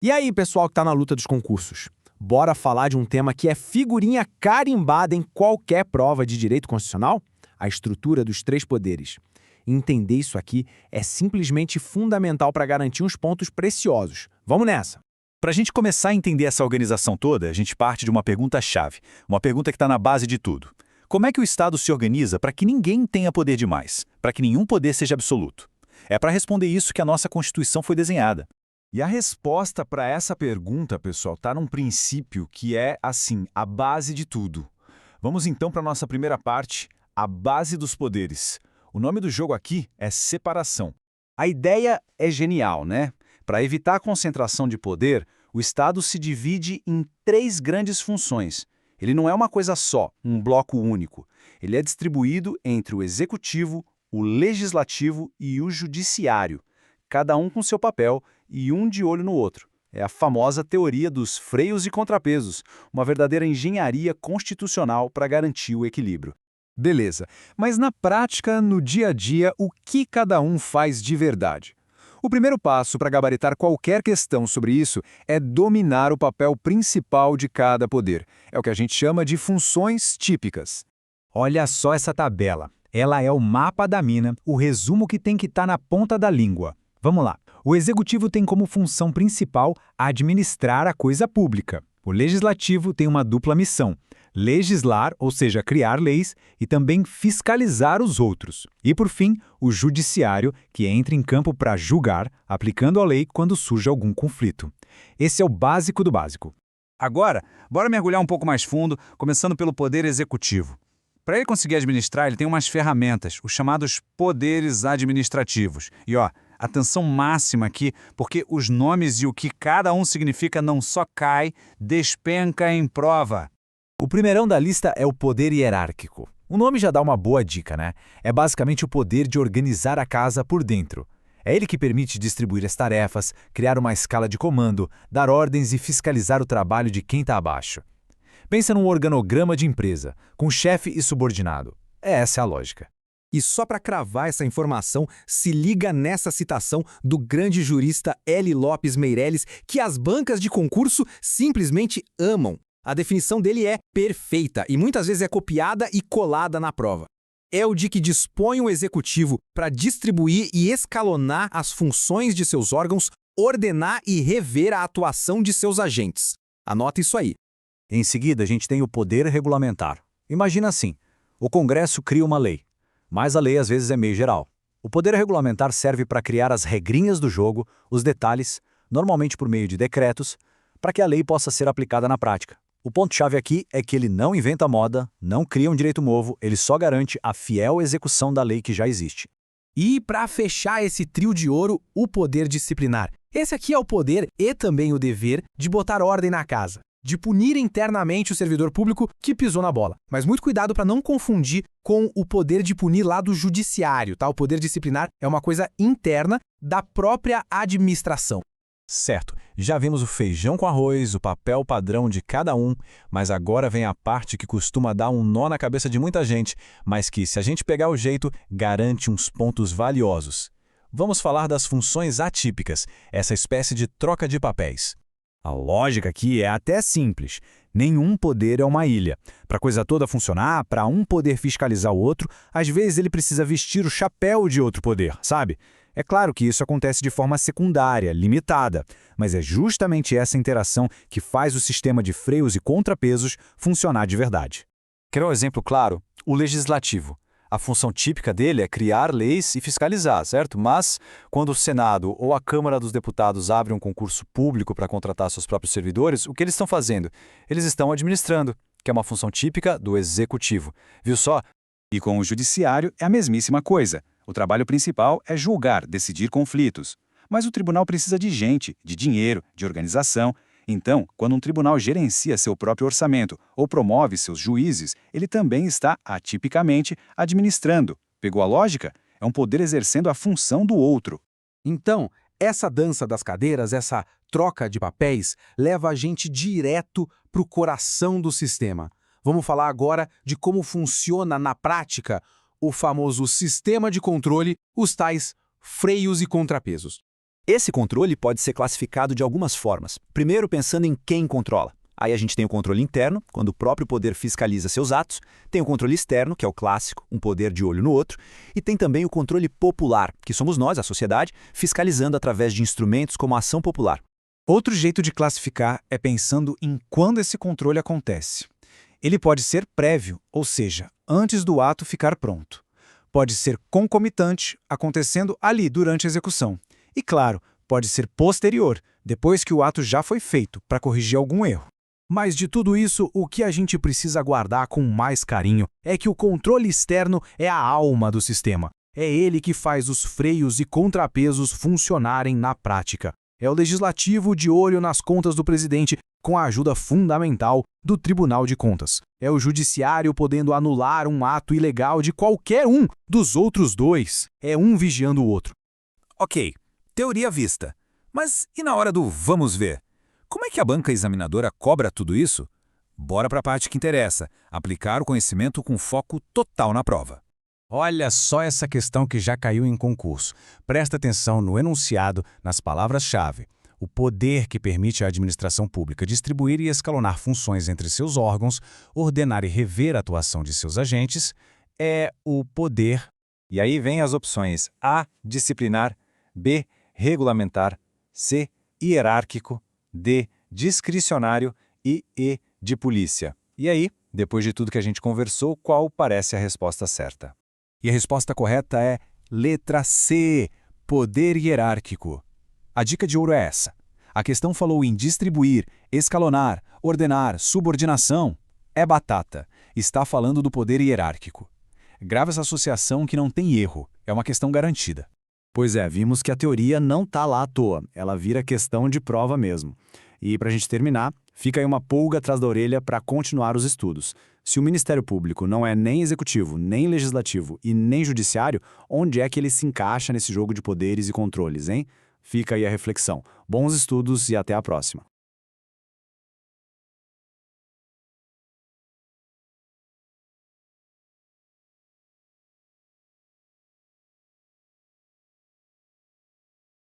E aí, pessoal que está na luta dos concursos? Bora falar de um tema que é figurinha carimbada em qualquer prova de direito constitucional? A estrutura dos três poderes. Entender isso aqui é simplesmente fundamental para garantir uns pontos preciosos. Vamos nessa! Para a gente começar a entender essa organização toda, a gente parte de uma pergunta-chave, uma pergunta que está na base de tudo. Como é que o Estado se organiza para que ninguém tenha poder demais, para que nenhum poder seja absoluto? É para responder isso que a nossa Constituição foi desenhada. E a resposta para essa pergunta, pessoal, está num princípio que é, assim, a base de tudo. Vamos então para a nossa primeira parte, a base dos poderes. O nome do jogo aqui é separação. A ideia é genial, né? Para evitar a concentração de poder, o Estado se divide em três grandes funções. Ele não é uma coisa só, um bloco único. Ele é distribuído entre o Executivo, o Legislativo e o Judiciário, cada um com seu papel e um de olho no outro. É a famosa teoria dos freios e contrapesos, uma verdadeira engenharia constitucional para garantir o equilíbrio. Beleza, mas na prática, no dia a dia, o que cada um faz de verdade? O primeiro passo para gabaritar qualquer questão sobre isso é dominar o papel principal de cada poder. É o que a gente chama de funções típicas. Olha só essa tabela. Ela é o mapa da mina, o resumo que tem que estar na ponta da língua. Vamos lá. O Executivo tem como função principal administrar a coisa pública. O Legislativo tem uma dupla missão: legislar, ou seja, criar leis, e também fiscalizar os outros. E, por fim, o Judiciário, que entra em campo para julgar, aplicando a lei quando surge algum conflito. Esse é o básico do básico. Agora, bora mergulhar um pouco mais fundo, começando pelo Poder Executivo. Para ele conseguir administrar, ele tem umas ferramentas, os chamados poderes administrativos. E atenção máxima aqui, porque os nomes e o que cada um significa não só cai, despenca em prova. O primeirão da lista é o poder hierárquico. O nome já dá uma boa dica, né? É basicamente o poder de organizar a casa por dentro. É ele que permite distribuir as tarefas, criar uma escala de comando, dar ordens e fiscalizar o trabalho de quem está abaixo. Pensa num organograma de empresa, com chefe e subordinado. Essa é a lógica. E só para cravar essa informação, se liga nessa citação do grande jurista L. Lopes Meireles, que as bancas de concurso simplesmente amam. A definição dele é perfeita e muitas vezes é copiada e colada na prova. É o de que dispõe o Executivo para distribuir e escalonar as funções de seus órgãos, ordenar e rever a atuação de seus agentes. Anota isso aí. Em seguida, a gente tem o poder regulamentar. Imagina assim, o Congresso cria uma lei, mas a lei às vezes é meio geral. O poder regulamentar serve para criar as regrinhas do jogo, os detalhes, normalmente por meio de decretos, para que a lei possa ser aplicada na prática. O ponto-chave aqui é que ele não inventa moda, não cria um direito novo, ele só garante a fiel execução da lei que já existe. E para fechar esse trio de ouro, o poder disciplinar. Esse aqui é o poder e também o dever de botar ordem na casa, de punir internamente o servidor público que pisou na bola. Mas muito cuidado para não confundir com o poder de punir lá do judiciário, tá? O poder disciplinar é uma coisa interna da própria administração. Certo, já vimos o feijão com arroz, o papel padrão de cada um, mas agora vem a parte que costuma dar um nó na cabeça de muita gente, mas que, se a gente pegar o jeito, garante uns pontos valiosos. Vamos falar das funções atípicas, essa espécie de troca de papéis. A lógica aqui é até simples. Nenhum poder é uma ilha. Para a coisa toda funcionar, para um poder fiscalizar o outro, às vezes ele precisa vestir o chapéu de outro poder, sabe? É claro que isso acontece de forma secundária, limitada, mas é justamente essa interação que faz o sistema de freios e contrapesos funcionar de verdade. Quer um exemplo claro? O Legislativo. A função típica dele é criar leis e fiscalizar, certo? Mas, quando o Senado ou a Câmara dos Deputados abre um concurso público para contratar seus próprios servidores, o que eles estão fazendo? Eles estão administrando, que é uma função típica do Executivo. Viu só? E com o Judiciário é a mesmíssima coisa. O trabalho principal é julgar, decidir conflitos. Mas o tribunal precisa de gente, de dinheiro, de organização. Então, quando um tribunal gerencia seu próprio orçamento ou promove seus juízes, ele também está, atipicamente, administrando. Pegou a lógica? É um poder exercendo a função do outro. Então, essa dança das cadeiras, essa troca de papéis, leva a gente direto para o coração do sistema. Vamos falar agora de como funciona na prática o famoso sistema de controle, os tais freios e contrapesos. Esse controle pode ser classificado de algumas formas. Primeiro, pensando em quem controla. Aí a gente tem o controle interno, quando o próprio poder fiscaliza seus atos. Tem o controle externo, que é o clássico, um poder de olho no outro. E tem também o controle popular, que somos nós, a sociedade, fiscalizando através de instrumentos como a ação popular. Outro jeito de classificar é pensando em quando esse controle acontece. Ele pode ser prévio, ou seja, antes do ato ficar pronto. Pode ser concomitante, acontecendo ali durante a execução. E claro, pode ser posterior, depois que o ato já foi feito, para corrigir algum erro. Mas de tudo isso, o que a gente precisa guardar com mais carinho é que o controle externo é a alma do sistema. É ele que faz os freios e contrapesos funcionarem na prática. É o legislativo de olho nas contas do presidente, com a ajuda fundamental do Tribunal de Contas. É o judiciário podendo anular um ato ilegal de qualquer um dos outros dois. É um vigiando o outro. Ok, teoria vista. Mas e na hora do vamos ver? Como é que a banca examinadora cobra tudo isso? Bora para a parte que interessa, aplicar o conhecimento com foco total na prova. Olha só essa questão que já caiu em concurso. Presta atenção no enunciado, nas palavras-chave. O poder que permite à administração pública distribuir e escalonar funções entre seus órgãos, ordenar e rever a atuação de seus agentes, é o poder. E aí vem as opções A, disciplinar, B, regulamentar, C, hierárquico, D, discricionário e E, de polícia. E aí, depois de tudo que a gente conversou, qual parece a resposta certa? E a resposta correta é letra C, poder hierárquico. A dica de ouro é essa. A questão falou em distribuir, escalonar, ordenar, subordinação. É batata. Está falando do poder hierárquico. Grava essa associação que não tem erro. É uma questão garantida. Pois é, vimos que a teoria não está lá à toa. Ela vira questão de prova mesmo. E para a gente terminar, fica aí uma pulga atrás da orelha para continuar os estudos. Se o Ministério Público não é nem executivo, nem legislativo e nem judiciário, onde é que ele se encaixa nesse jogo de poderes e controles, hein? Fica aí a reflexão. Bons estudos e até a próxima.